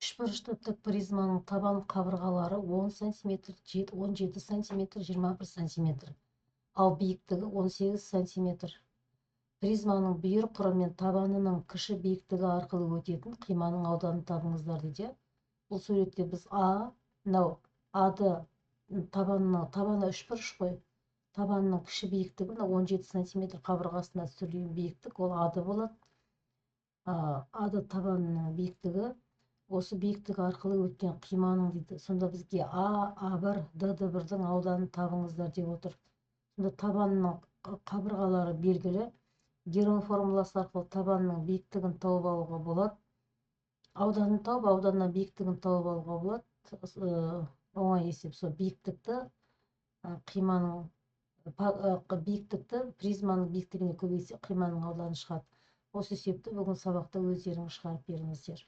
Үшбұрышты тік призманың табан қабырғалары 10 см, 17 см, 21 см, ал биіктігі 18 см. Призманың бүйір құры мен табанының кіші биіктігі арқылы өтетін қиманың ауданын табыңыздар дейді. Бұл суретте біз Ады табаны үшбұрыш қой. Табанының кіші биіктігі 17 см қабырғасына түсірілген биіктік, ол ады болады. Ады табанының биіктігі, осы биіктік арқылы өткен қиманың дейді. Сонда бізге А1, Д1-дің ауданын табыңыздар деп отыр. Сонда табанның қабырғалары белгілі. Герон формуласы арқылы табанның биіктігін тауып алуға болады. Ауданын тауып, ауданнан биіктігін тауып алуға болады. Оңай есеп. Сол биіктікті призманың биіктігіне көбейтсе, қиманың ауданы шығады. Осы есепті бүгін сабақта өздеріңіз шығарып беріңіздер.